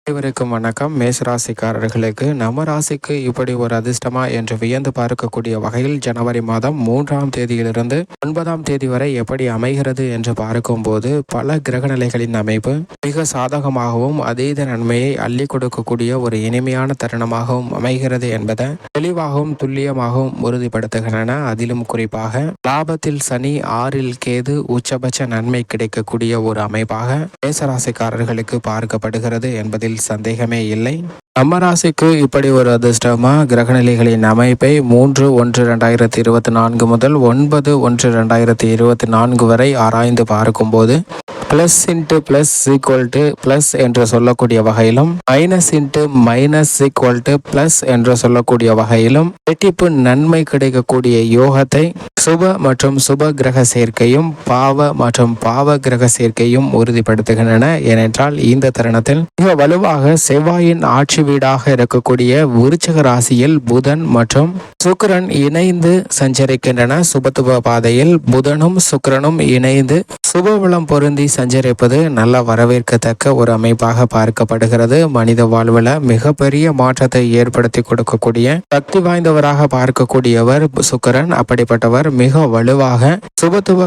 அனைவருக்கும் வணக்கம். மேசராசிக்காரர்களுக்கு நம்ம ராசிக்கு இப்படி ஒரு அதிர்ஷ்டமா என்று வியந்து பார்க்கக்கூடிய வகையில் ஜனவரி மாதம் 3ஆம் தேதியிலிருந்து 9ஆம் தேதி வரை எப்படி அமைகிறது என்று பார்க்கும்போது பல கிரகநிலைகளின் அமைப்பு மிக சாதகமாகவும் அதீத நன்மையை அள்ளி கொடுக்கக்கூடிய ஒரு இனிமையான தருணமாகவும் அமைகிறது என்பதை தெளிவாகவும் துல்லியமாகவும் உறுதிப்படுத்துகின்றன. அதிலும் குறிப்பாக லாபத்தில் சனி, 6ல் கேது, உச்சபட்ச நன்மை கிடைக்கக்கூடிய ஒரு அமைப்பாக மேசராசிக்காரர்களுக்கு பார்க்கப்படுகிறது என்பதில் சந்தேகமே இல்லை. நம்ம ராசிக்கு இப்படி ஒரு அதிர்ஷ்டமா கிரகநிலைகளின் அமைப்பை 3/1/2024 முதல் 9/1/2024 வரை ஆராய்ந்து பார்க்கும்போது plus into plus equal to plus என்று சொல்லக்கூடிய வகையிலும் minus into minus equal to plus என்று சொல்லக்கூடிய வகையிலும் ரெட்டிப்பு நன்மை கிடைக்கக்கூடிய யோகத்தை சுப மற்றும் சுப கிரக சேர்க்கையும் பாவ மற்றும் பாவ கிரக சேர்க்கையும் உறுதிப்படுத்துகின்றன. ஏனென்றால் இந்த தருணத்தில் மிக வலுவாக செவ்வாயின் ஆட்சி வீடாக இருக்கக்கூடிய விருச்சிக ராசியில் புதன் மற்றும் சுக்கிரன் இணைந்து சஞ்சரிக்கின்றன. சுபத்துவ பாதையில் புதனும் சுக்கிரனும் இணைந்து சுபபலம் பொருந்தி சஞ்சரிப்பது நல்ல வரவேற்கத்தக்க ஒரு அமைப்பாக பார்க்கப்படுகிறது. மனித வாழ்வில் மிகப்பெரிய மாற்றத்தை ஏற்படுத்தி கொடுக்கக்கூடிய சக்தி வாய்ந்தவராக பார்க்கக்கூடியவர் சுக்கிரன். அப்படிப்பட்டவர் மிக வலுவாக சுபத்துவ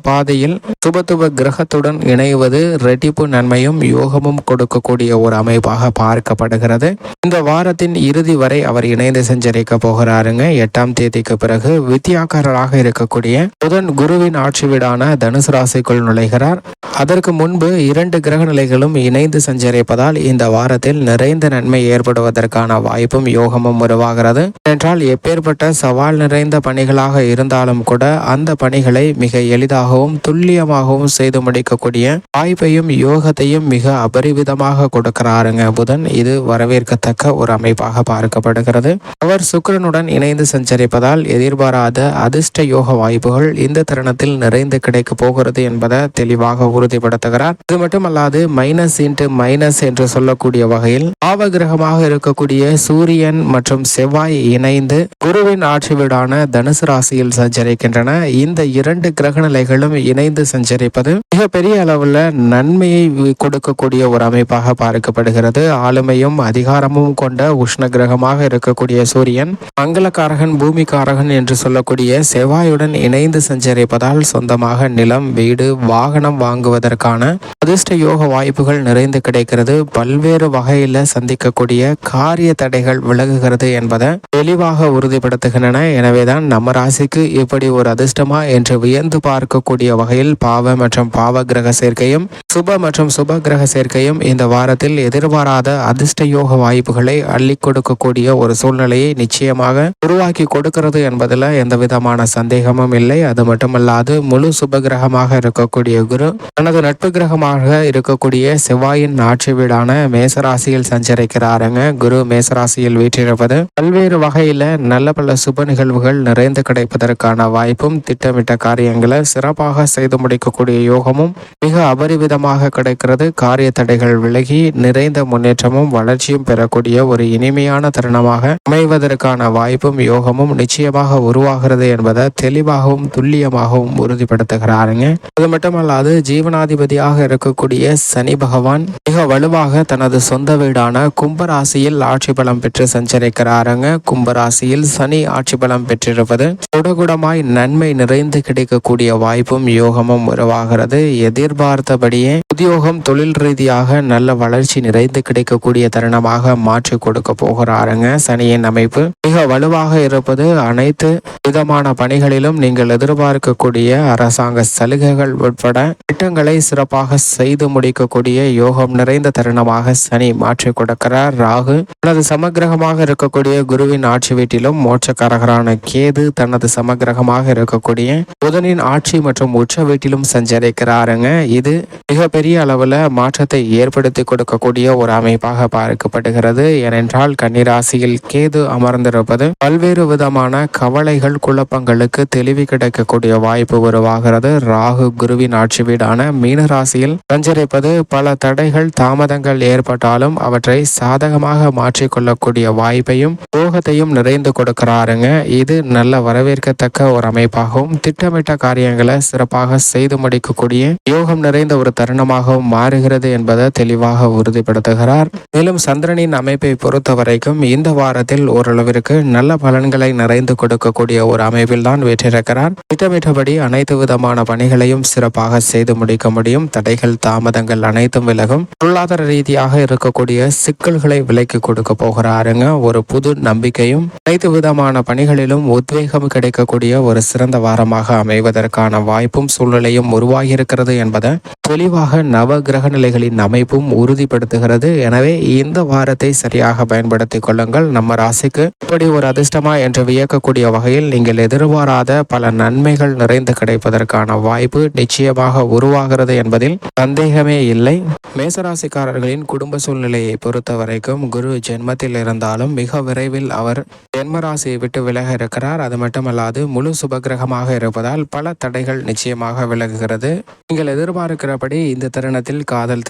பாதையில் சுபத்துவ கிரகத்துடன் இணைவது ரெட்டிப்பு நன்மையும் யோகமும் கொடுக்கக்கூடிய ஒரு அமைப்பாக பார்க்கப்படுகிறது. இந்த வாரத்தின் இறுதி வரை அவர் இணைந்து சஞ்சரிக்க போகிறாருங்க. 8ஆம் தேதிக்கு பிறகு வித்தியாக்காரராக இருக்கக்கூடிய புதன் குருவின் ஆட்சி வீடான தனுசு ராசிக்குள் நுழைகிறார். அதற்கு முன்பு 2 கிரக நிலைகளும் இணைந்து சஞ்சரிப்பதால் இந்த வாரத்தில் நிறைந்த நன்மை ஏற்படுவதற்கான வாய்ப்பும் யோகமும் உருவாகிறது. என்றால் எப்பேற்பட்ட சவால் நிறைந்த பணிகளாக இருந்தாலும் கூட அந்த பணிகளை மிக எளிதாகவும் துல்லியமாகவும் செய்து முடிக்கக்கூடிய வாய்ப்பையும் யோகத்தையும் மிக அபரிவிதமாக கொடுக்கிறாருங்க புதன். இது வரவேற்கத்தக்க ஒரு அமைப்பாக பார்க்கப்படுகிறது. அவர் சுக்கிரனுடன் இணைந்து சஞ்சரிப்பதால் எதிர்பாராத அதிர்ஷ்ட யோக வாய்ப்புகள் இந்த தருணத்தில் நிறைந்து கிடைக்க போகிறது என்பதை தெளிவாக உறுதிப்படுத்துகிறார். இது மட்டுமல்லாது மைனஸ் இன்ட்டு மைனஸ் என்று சொல்லக்கூடிய வகையில் பாவகிரகமாக இருக்கக்கூடிய சூரியன் மற்றும் செவ்வாய் இணைந்து குருவின் ஆட்சி வீடான தனுசு ராசியில் சஞ்சரிக்கின்றன. இந்த 2 கிரக நிலைகளும் இணைந்து சஞ்சரிப்பது மிகப்பெரிய அளவில் நன்மையை கொடுக்கக்கூடிய ஒரு அமைப்பாக பார்க்கப்படுகிறது. ஆளுமையும் அதிகாரமும் கொண்ட உஷ்ண கிரகமாக இருக்கக்கூடிய சூரியன் மங்களக்காரகன் பூமிக்காரகன் என்று சொல்லக்கூடிய செவ்வாயுடன் இணைந்து சஞ்சரிப்பதால் சொந்தமாக நிலம், வீடு, வாகனம் வாங்குவதற்கான அதிர்ஷ்ட யோக வாய்ப்புகள் நிறைந்து கிடைக்கிறது. பல்வேறு வகையில சந்திக்கக்கூடிய காரிய தடைகள் விலகுகிறது என்பதை தெளிவாக உறுதிப்படுத்துகின்றன. எனவேதான் நம்ம ராசிக்கு இப்படி ஒரு அதிர்ஷ்டமா என்று வியந்து பார்க்கக்கூடிய வகையில் பாவ மற்றும் பாவ கிரக சேர்க்கையும் சுப மற்றும் சுப கிரக சேர்க்கையும் இந்த வாரத்தில் எதிர்பாராத அதிர்ஷ்ட யோக வாய்ப்புகளை அள்ளி கொடுக்கக்கூடிய ஒரு சூழ்நிலையை நிச்சயமாக உருவாக்கி கொடுக்கிறது என்பதில் எந்த விதமான சந்தேகமும் இல்லை. அது மட்டுமல்லாது முழு சுப கிரகமாக இருக்கக்கூடிய குரு தனது நட்பு கிரகமாக இருக்கக்கூடிய செவ்வாயின் ஆட்சி வீடான மேசராசியில் சஞ்சரிக்கிறாருங்க. குரு மேசராசியில் வீற்றிருப்பது பல்வேறு வகையில நல்ல பல சுப நிகழ்வுகள் நிறைந்து கிடைப்பதற்கான வாய்ப்பும் திட்டமிட்ட காரியங்களை சிறப்பாக செய்து முடிக்கக்கூடிய யோகமும் மிக அபரிவிதமாக கிடைக்கிறது. காரிய தடைகள் விலகி நிறைந்த முன்னேற்றமும் வளர்ச்சியும் பெறக்கூடிய ஒரு இனிமையான தருணமாக அமைவதற்கான வாய்ப்பும் யோகமும் நிச்சயமாக உருவாகிறது என்பதை தெளிவாகவும் துல்லியமாகவும் உறுதிப்படுத்துகிறாருங்க. அது மட்டுமல்லாது ஜீவனாதிபதியாக இருக்கக்கூடிய சனி பகவான் மிக வலுவாக தனது சொந்த வீடான கும்பராசியில் ஆட்சி பலம் பெற்று சஞ்சரிக்கிறாருங்க. கும்பராசியில் சனி ஆட்சி பலம் பெற்றிருப்பது குடகுடமாய் நன்மை நிறைந்து கிடைக்கக்கூடிய வாய்ப்பும் யோகமும் உருவாகிறது. எதிர்பார்த்தபடியே உத்தியோகம், தொழில் ரீதியாக நல்ல வளர்ச்சி நிறைந்து கிடைக்கக்கூடிய தருணமாக மாற்றி கொடுக்க போகிறாருங்க. சனியின் அமைப்பு மிக வலுவாக இருப்பது அனைத்து விதமான பணிகளிலும் நீங்கள் எதிர்பார்க்கக்கூடிய அரசாங்க சலுகைகள் உட்பட திட்டங்களை சிறப்பாக செய்து முடிக்கக்கூடிய யோகம் நிறைந்த தருணமாக சனி மாற்றி கொடுக்கிறார். ராகு தனது சமகிரகமாக இருக்கக்கூடிய குருவின் ஆட்சி வீட்டிலும் மோட்சக்காரகரான கேது தனது சமகிரகமாக இருக்கக்கூடிய புதனின் ஆட்சி மற்றும் உச்ச வீட்டிலும் சஞ்சரிக்கிறாருங்க. இது மிகப்பெரிய அளவில் மாற்றத்தை ஏற்படுத்தி கொடுக்கக்கூடிய ஒரு அமைப்பாக பார்க்கப்படுகிறது. காணப்படுகிறது. ஏனென்றால் கன்னிராசியில் கேது அமர்ந்திருப்பது பல்வேறு விதமான கவலைகள் குழப்பங்களுக்கு தெளிவு கிடைக்கக்கூடிய வாய்ப்பு உருவாகிறது. ராகு குருவின் ஆட்சி வீடான மீனராசியில் சஞ்சரிப்பது பல தடைகள் தாமதங்கள் ஏற்பட்டாலும் அவற்றை சாதகமாக மாற்றிக்கொள்ளக்கூடிய வாய்ப்பையும் யோகத்தையும் நிறைந்து கொடுக்கிறாருங்க. இது நல்ல வரவேற்கத்தக்க ஒரு அமைப்பாகவும் திட்டமிட்ட காரியங்களை சிறப்பாக செய்து முடிக்கக்கூடிய யோகம் நிறைந்த ஒரு தருணமாகவும் மாறுகிறது என்பதை தெளிவாக உறுதிப்படுத்துகிறார். மேலும் சந்திரனின் அமைப்பை பொறுத்த வரைக்கும் இந்த வாரத்தில் ஓரளவிற்கு நல்ல பலன்களை நிறைந்து கொடுக்கக்கூடிய ஒரு அமைப்பில் தான் வெற்றிருக்கிறார். திட்டமிட்டபடி அனைத்து விதமான பணிகளையும் சிறப்பாக செய்து முடிக்க முடியும். தடைகள் தாமதங்கள் அனைத்தும் விலகும். பொருளாதார ரீதியாக இருக்கக்கூடிய சிக்கல்களை விலைக்கு கொடுக்க போகிறாருங்க. ஒரு புது நம்பிக்கையும் அனைத்து விதமான பணிகளிலும் உத்வேகம் கிடைக்கக்கூடிய ஒரு சிறந்த வாரமாக அமைவதற்கான வாய்ப்பும் சூழ்நிலையும் உருவாகி இருக்கிறது என்பதை தெளிவாக நவ கிரக நிலைகளின் அமைப்பும் உறுதிப்படுத்துகிறது. எனவே இந்த வாரத்தை சரியாக பயன்படுத்திக் கொள்ளுங்கள். நம்ம ராசிக்கு இப்படி ஒரு அதிர்ஷ்டமா என்று வியக்கக்கூடிய வகையில் நீங்கள் எதிர்பாராத பல நன்மைகள் நிறைந்து கிடைப்பதற்கான வாய்ப்பு நிச்சயமாக உருவாகிறது என்பதில் சந்தேகமே இல்லை. மேசராசிக்காரர்களின் குடும்ப சூழ்நிலையை பொறுத்த வரைக்கும் குரு ஜென்மத்தில் இருந்தாலும் மிக விரைவில் அவர் ஜென்மராசியை விட்டு விலக இருக்கிறார். அது மட்டுமல்லாது முழு சுபகிரகமாக இருப்பதால் பல தடைகள் நிச்சயமாக விலகுகிறது. நீங்கள் எதிர்பார்க்கிறபடி இந்த தருணத்தில் காதல்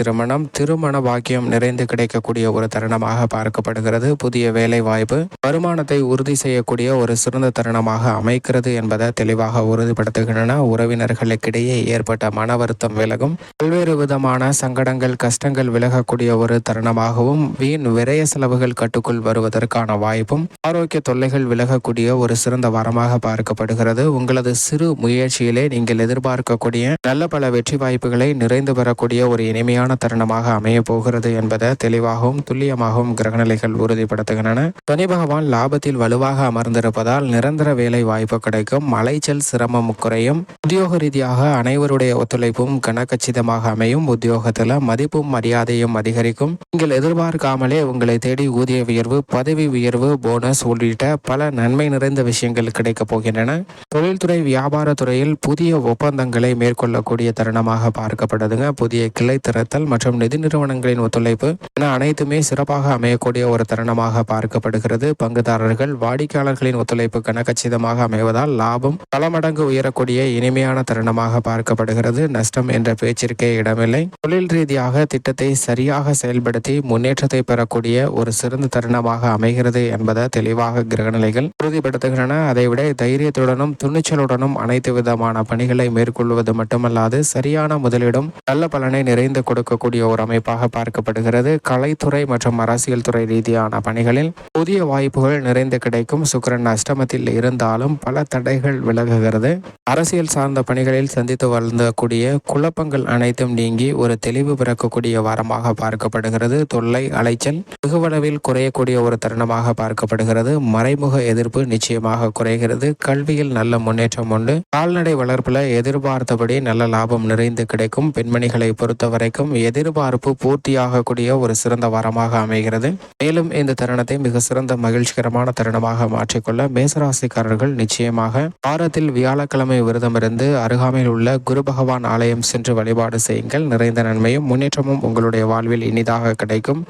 திருமண பாக்கியம் நிறைந்து கிடைக்கக்கூடிய ஒரு தருணமாக பார்க்கப்படுகிறது. புதிய வேலை வாய்ப்பு வருமானத்தை உறுதி செய்யக்கூடிய ஒரு சிறந்த தருணமாக அமைக்கிறது என்பதை தெளிவாக உறுதிப்படுத்துகின்றன. உறவினர்களுக்கிடையே ஏற்பட்ட மன வருத்தம் விலகும். பல்வேறு விதமான சங்கடங்கள் கஷ்டங்கள் விலகக்கூடிய ஒரு தருணமாகவும் வீண் விரய செலவுகள் கட்டுக்குள் வருவதற்கான வாய்ப்பும் ஆரோக்கிய தொல்லைகள் விலகக்கூடிய ஒரு சிறந்த வாரமாக பார்க்கப்படுகிறது. உங்களது சிறு முயற்சியிலே நீங்கள் எதிர்பார்க்கக்கூடிய நல்ல பல வெற்றி வாய்ப்புகளை நிறைந்து பெறக்கூடிய ஒரு இனிமையான தருணமாக அமைய போகிறது என்பதை தெளிவாகவும் துல்லியமாகவும் கிரகநிலைகள் உறுதிப்படுத்துகின்றன. சனி பகவான் லாபத்தில் வலுவாக அமர்ந்திருப்பதால் நிரந்தர வேலை வாய்ப்பு கிடைக்கும். அலைச்சல் சிரமம் குறையும். உத்தியோக ரீதியாக அனைவருடைய ஒத்துழைப்பும் கனகச்சிதமாக அமையும். உத்தியோகத்தில் மதிப்பும் மரியாதையும் அதிகரிக்கும். நீங்கள் எதிர்பார்க்காமலே உங்களை தேடி ஊதிய உயர்வு பதவி உயர்வு போனஸ் உள்ளிட்ட பல நன்மை நிறைந்த விஷயங்கள் கிடைக்கப் போகின்றன. தொழில்துறை வியாபார துறையில் புதிய ஒப்பந்தங்களை மேற்கொள்ளக்கூடிய தருணமாக பார்க்கப்படுதுங்க. புதிய கிளை திறத்தல் மற்றும் நிதி நிறுவனங்களின் ஒத்துழைப்பு என அனைத்துமே சிறப்பாக அமையக்கூடிய ஒரு தருணமாக பார்க்கப்படுகிறது. பங்குதாரர்கள் வாடிக்கையாளர்களின் ஒத்துழைப்பு கனகச்சிதமாக அமைவதால் லாபம் பல மடங்கு உயரக்கூடிய இனிமையான தருணமாக பார்க்கப்படுகிறது. நஷ்டம் என்ற பேச்சிற்கே இடமில்லை. தொழில் ரீதியாக திட்டத்தை சரியாக செயல்படுத்தி முன்னேற்றத்தை பெறக்கூடிய ஒரு சிறந்த தருணமாக அமைகிறது என்பதை தெளிவாக கிரகநிலைகள் உறுதிப்படுத்துகின்றன. அதைவிட தைரியத்துடனும் துணிச்சலுடனும் அனைத்து விதமான பணிகளை மேற்கொள்வது மட்டுமல்லாது சரியான முதலிடம் நல்ல பலனை நிறைந்து கொடுக்கக்கூடிய ஒரு அமைப்பாக பார்க்கப்படுகிறது. கலைத்துறை மற்றும் அரசியல் துறை ரீதியான பணிகளில் புதிய வாய்ப்புகள் நிறைந்து கிடைக்கும். சுக்கிரன் அஷ்டமத்தில் இருந்தாலும் பல தடைகள் விலகுகிறது. அரசியல் சார்ந்த பணிகளில் சந்தித்து வளர்ந்தக்கூடிய குழப்பங்கள் அனைத்தும் நீங்கி ஒரு தெளிவு பிறக்கக்கூடிய வாரமாக பார்க்கப்படுகிறது. தொல்லை அலைச்சல் வெகுவளவில் குறையக்கூடிய ஒரு தருணமாக பார்க்கப்படுகிறது. மறைமுக எதிர்ப்பு நிச்சயமாக குறைகிறது. கல்வியில் நல்ல முன்னேற்றம் உண்டு. கால்நடை வளர்ப்புல எதிர்பார்த்தபடி நல்ல லாபம் நிறைந்து கிடைக்கும். பெண்மணிகளை பொறுத்த வரைக்கும் எதிர்பார்ப்பு பூர்த்தியாகக்கூடிய ஒரு சிறந்த வாரமாக அமைகிறது. மேலும் இந்த தருணத்தை மிக சிறந்த மகிழ்ச்சிகரமான தருணமாக மாற்றிக்கொள்ள மேசராசிக்காரர்கள் நிச்சயமாக வாரத்தில் வியாழக்கிழமை விரதமிருந்து அருகாமையில் உள்ள குரு பகவான் ஆலயம் சென்று வழிபாடு செய்யுங்கள். நிறைந்த நன்மையும் முன்னேற்றமும் உங்களுடைய வாழ்வில் இனிதாக கிடைக்கும்.